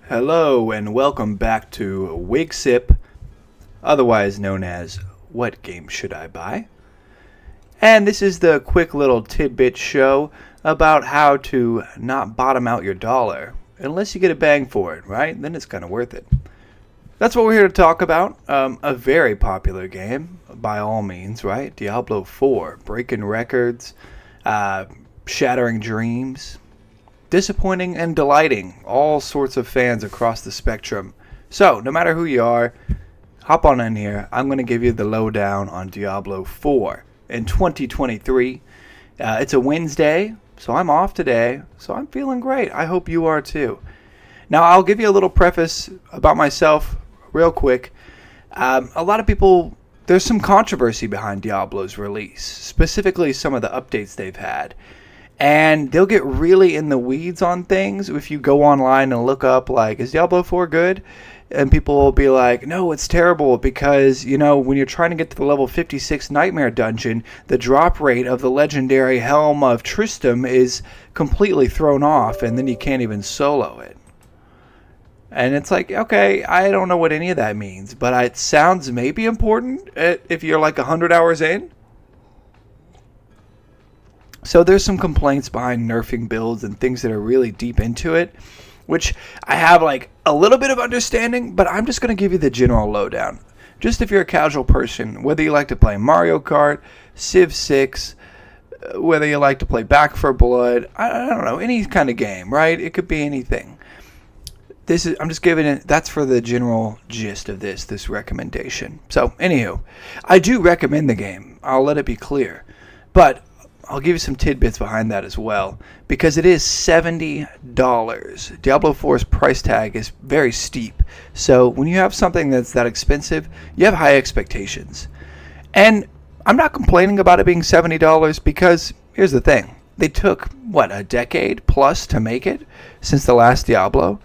Hello and welcome back to Wig Sip, otherwise known as What Game Should I Buy? And this is the quick little tidbit show about how to not bottom out your dollar unless you get a bang for it, right? Then it's kind of worth it. That's what we're here to talk about. A very popular game, by all means, right? Diablo IV, breaking records, shattering dreams, disappointing and delighting all sorts of fans across the spectrum. So, no matter who you are, hop on in here. I'm going to give you the lowdown on Diablo IV in 2023. It's a Wednesday, so I'm off today, so I'm feeling great. I hope you are too. Now, I'll give you a little preface about myself real quick. A lot of people, there's some controversy behind Diablo's release, specifically some of the updates they've had. And they'll get really in the weeds on things if you go online and look up, like, is Diablo 4 good? And people will be like, no, it's terrible because, you know, when you're trying to get to the level 56 Nightmare Dungeon, the drop rate of the legendary Helm of Tristram is completely thrown off, and then you can't even solo it. And it's like, okay, I don't know what any of that means, but it sounds maybe important if you're like 100 hours in. So there's some complaints behind nerfing builds and things that are really deep into it, which I have like a little bit of understanding, but I'm just going to give you the general lowdown. Just if you're a casual person, whether you like to play Mario Kart, Civ 6, whether you like to play Back 4 Blood, I don't know, any kind of game, right? It could be anything. I'm just giving it, that's for the general gist of this recommendation. So, anywho, I do recommend the game. I'll let it be clear. But I'll give you some tidbits behind that as well, because it is $70. Diablo 4's price tag is very steep. So when you have something that's that expensive, you have high expectations. And I'm not complaining about it being $70 because here's the thing. They took, a decade plus to make it since the last Diablo.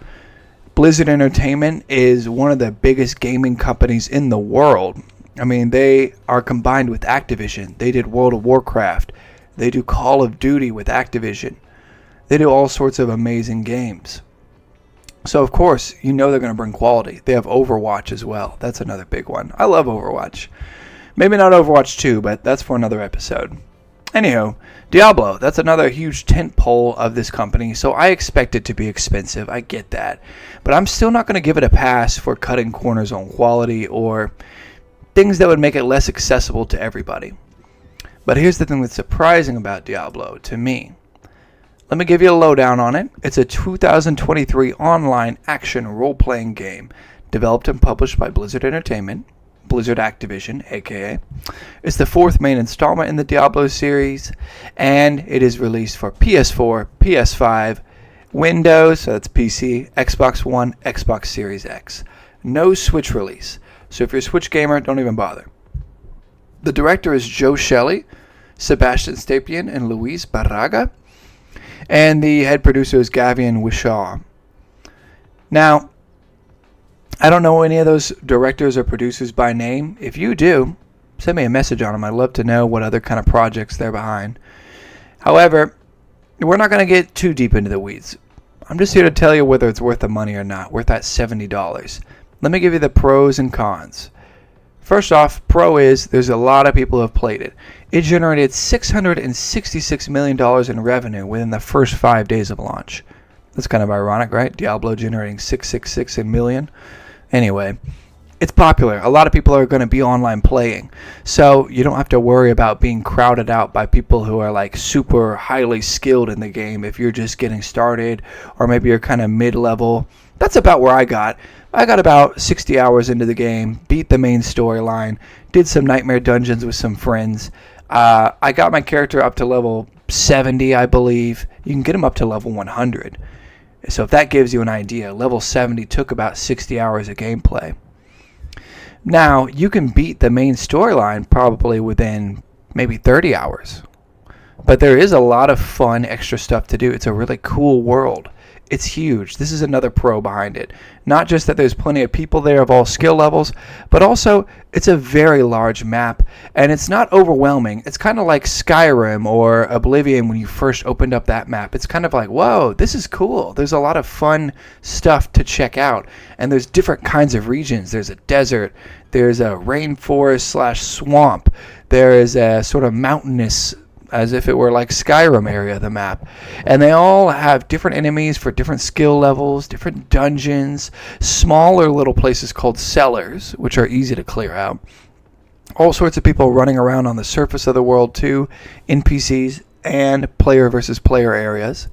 Blizzard Entertainment is one of the biggest gaming companies in the world. I mean, they are combined with Activision. They did World of Warcraft. They do Call of Duty with Activision. They do all sorts of amazing games. So, of course, you know they're going to bring quality. They have Overwatch as well. That's another big one. I love Overwatch. Maybe not Overwatch 2, but that's for another episode. Anyhow, Diablo, that's another huge tentpole of this company, so I expect it to be expensive. I get that. But I'm still not going to give it a pass for cutting corners on quality or things that would make it less accessible to everybody. But here's the thing that's surprising about Diablo to me. Let me give you a lowdown on it. It's a 2023 online action role-playing game developed and published by Blizzard Entertainment, Blizzard Activision, aka. It's the fourth main installment in the Diablo series, and it is released for PS4, PS5, Windows, so that's PC, Xbox One, Xbox Series X. No Switch release. So if you're a Switch gamer, don't even bother. The director is Joe Shelley, Sebastian Stapien, and Luis Barraga. And the head producer is Gavian Wishaw. Now, I don't know any of those directors or producers by name. If you do, send me a message on them. I'd love to know what other kind of projects they're behind. However, we're not going to get too deep into the weeds. I'm just here to tell you whether it's worth the money or not, worth that $70. Let me give you the pros and cons. First off, pro is there's a lot of people who have played it. It generated $666 million in revenue within the first 5 days of launch. That's kind of ironic, right? Diablo generating 666 million. Anyway, it's popular. A lot of people are going to be online playing. So you don't have to worry about being crowded out by people who are like super highly skilled in the game if you're just getting started, or maybe you're kind of mid-level. That's about where I got. I got about 60 hours into the game, beat the main storyline, did some Nightmare Dungeons with some friends. I got my character up to level 70, I believe. You can get him up to level 100. So if that gives you an idea, level 70 took about 60 hours of gameplay. Now, you can beat the main storyline probably within maybe 30 hours. But there is a lot of fun extra stuff to do. It's a really cool world. it's huge. This is another pro behind it. Not just that there's plenty of people there of all skill levels, but also it's a very large map, and it's not overwhelming. It's kind of like Skyrim or Oblivion when you first opened up that map. It's kind of like, whoa, this is cool. There's a lot of fun stuff to check out, and there's different kinds of regions. There's a desert, there's a rainforest / swamp, there is a sort of mountainous, as if it were like Skyrim area of the map. And they all have different enemies for different skill levels, different dungeons, smaller little places called cellars, which are easy to clear out. All sorts of people running around on the surface of the world too, NPCs and player versus player areas.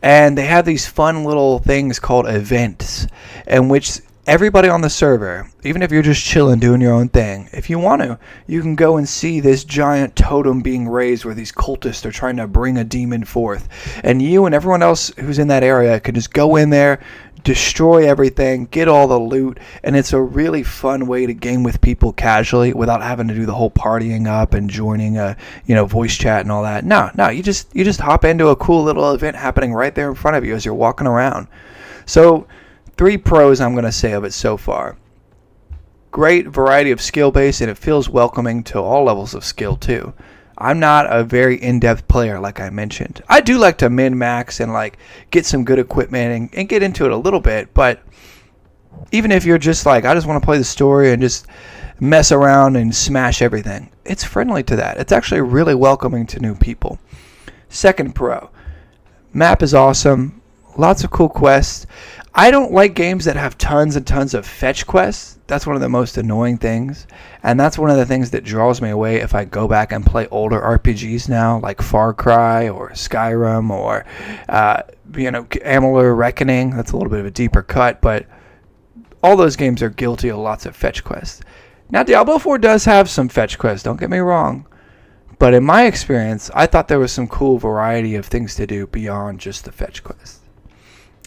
And they have these fun little things called events, in which everybody on the server, even if you're just chilling doing your own thing, if you want to, you can go and see this giant totem being raised where these cultists are trying to bring a demon forth. And you and everyone else who's in that area can just go in there, destroy everything, get all the loot, and it's a really fun way to game with people casually without having to do the whole partying up and joining a voice chat and all that. No, you just hop into a cool little event happening right there in front of you as you're walking around. So 3 pros I'm going to say of it so far. Great variety of skill base, and it feels welcoming to all levels of skill too. I'm not a very in-depth player like I mentioned. I do like to min-max and like get some good equipment and get into it a little bit, but even if you're just like, I just want to play the story and just mess around and smash everything, it's friendly to that. It's actually really welcoming to new people. Second pro, map is awesome. Lots of cool quests. I don't like games that have tons and tons of fetch quests. That's one of the most annoying things. And that's one of the things that draws me away if I go back and play older RPGs now, like Far Cry or Skyrim or, Amalur Reckoning. That's a little bit of a deeper cut, but all those games are guilty of lots of fetch quests. Now, Diablo IV does have some fetch quests, don't get me wrong. But in my experience, I thought there was some cool variety of things to do beyond just the fetch quests.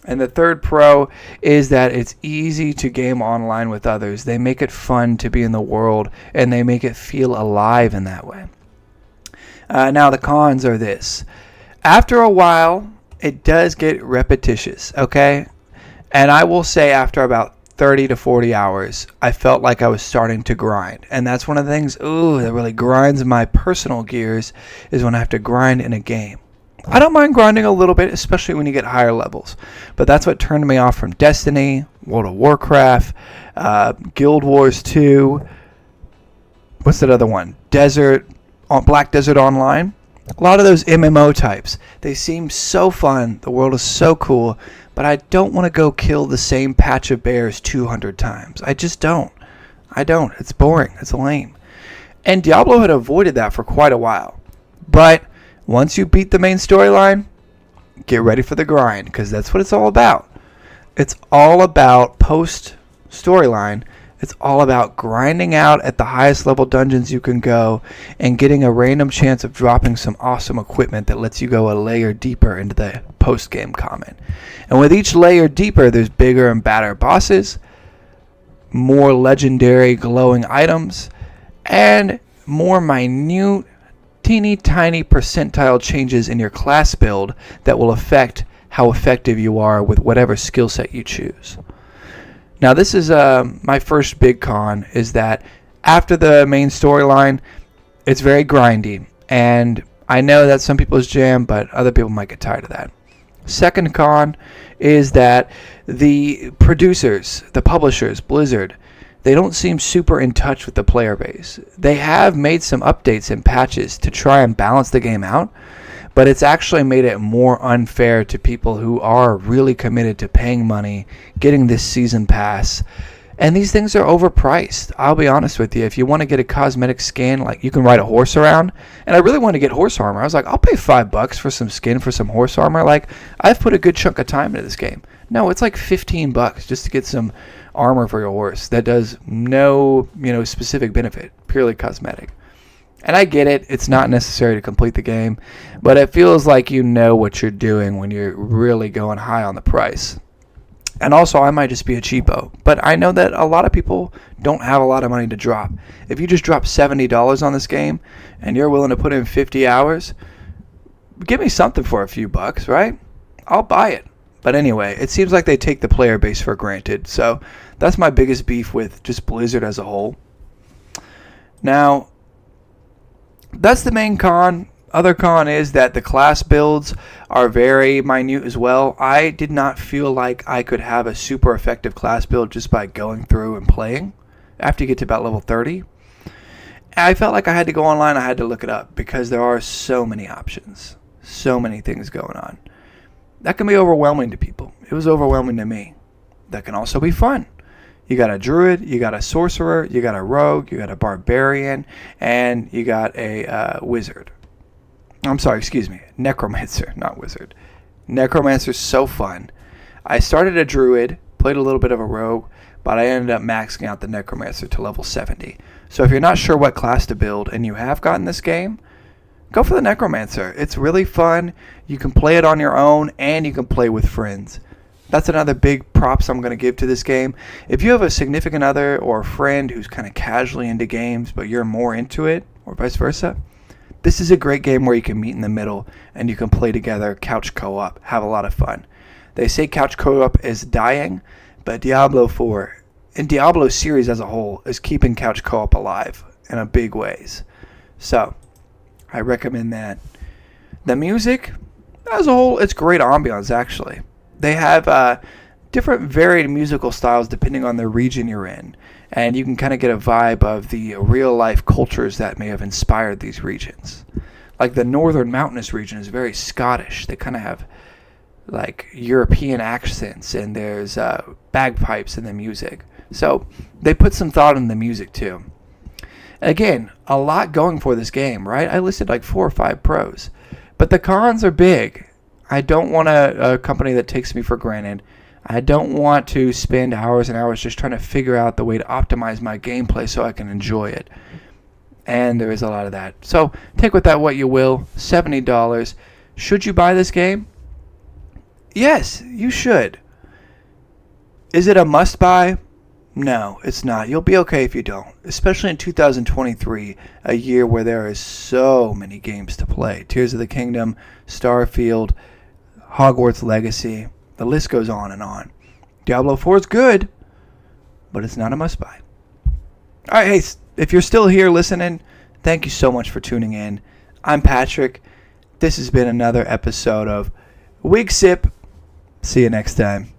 And the third pro is that it's easy to game online with others. They make it fun to be in the world, and they make it feel alive in that way. Now, the cons are this. After a while, it does get repetitious, okay? And I will say after about 30 to 40 hours, I felt like I was starting to grind. And that's one of the things, that really grinds my personal gears, is when I have to grind in a game. I don't mind grinding a little bit, especially when you get higher levels. But that's what turned me off from Destiny, World of Warcraft, Guild Wars 2. What's that other one? Black Desert Online. A lot of those MMO types. They seem so fun. The world is so cool. But I don't want to go kill the same patch of bears 200 times. I just don't. It's boring. It's lame. And Diablo had avoided that for quite a while. But once you beat the main storyline, get ready for the grind, because that's what it's all about. It's all about post-storyline. It's all about grinding out at the highest level dungeons you can go and getting a random chance of dropping some awesome equipment that lets you go a layer deeper into the post-game comment. And with each layer deeper, there's bigger and badder bosses, more legendary glowing items, and more minute, teeny tiny percentile changes in your class build that will affect how effective you are with whatever skill set you choose. Now, this is my first big con, is that after the main storyline, it's very grindy. And I know that's some people's jam, but other people might get tired of that. Second con is that the producers, the publishers, Blizzard, they don't seem super in touch with the player base. They have made some updates and patches to try and balance the game out, but it's actually made it more unfair to people who are really committed to paying money, getting this season pass. And these things are overpriced. I'll be honest with you. If you want to get a cosmetic skin, like you can ride a horse around, and I really want to get horse armor. I was like, I'll pay $5 for some skin for some horse armor. Like, I've put a good chunk of time into this game. No, it's like $15 just to get some armor for your horse that does no, specific benefit, purely cosmetic. And I get it, it's not necessary to complete the game, but it feels like you know what you're doing when you're really going high on the price. And also, I might just be a cheapo, but I know that a lot of people don't have a lot of money to drop. If you just drop $70 on this game and you're willing to put in 50 hours, give me something for a few bucks, right? I'll buy it. But anyway, it seems like they take the player base for granted. So that's my biggest beef with just Blizzard as a whole. Now, that's the main con. Other con is that the class builds are very minute as well. I did not feel like I could have a super effective class build just by going through and playing after you get to about level 30. I felt like I had to go online. I had to look it up because there are so many options, so many things going on. That can be overwhelming to people. It was overwhelming to me. That can also be fun. You got a druid, you got a sorcerer, you got a rogue, you got a barbarian, and you got a wizard. I'm sorry, excuse me, necromancer, not wizard. Necromancer's so fun. I started a druid, played a little bit of a rogue, but I ended up maxing out the necromancer to level 70. So if you're not sure what class to build and you have gotten this game, go for the necromancer. It's really fun. You can play it on your own and you can play with friends. That's another big props I'm going to give to this game. If you have a significant other or a friend who's kind of casually into games but you're more into it, or vice versa, this is a great game where you can meet in the middle and you can play together, couch co-op, have a lot of fun. They say couch co-op is dying, but Diablo IV and Diablo series as a whole is keeping couch co-op alive in a big ways. So, I recommend that. The music, as a whole, it's great ambiance actually. They have different varied musical styles depending on the region you're in. And you can kind of get a vibe of the real-life cultures that may have inspired these regions. Like the northern mountainous region is very Scottish. They kind of have like European accents, and there's bagpipes in the music. So they put some thought in the music too. Again, a lot going for this game, right? I listed like 4 or 5 pros. But the cons are big. I don't want a company that takes me for granted. I don't want to spend hours and hours just trying to figure out the way to optimize my gameplay so I can enjoy it. And there is a lot of that. So take with that what you will. $70. Should you buy this game? Yes, you should. Is it a must-buy? No, it's not. You'll be okay if you don't. Especially in 2023, a year where there is so many games to play. Tears of the Kingdom, Starfield, Hogwarts Legacy. The list goes on and on. Diablo 4 is good, but it's not a must-buy. All right, hey, if you're still here listening, thank you so much for tuning in. I'm Patrick. This has been another episode of Wig Sip. See you next time.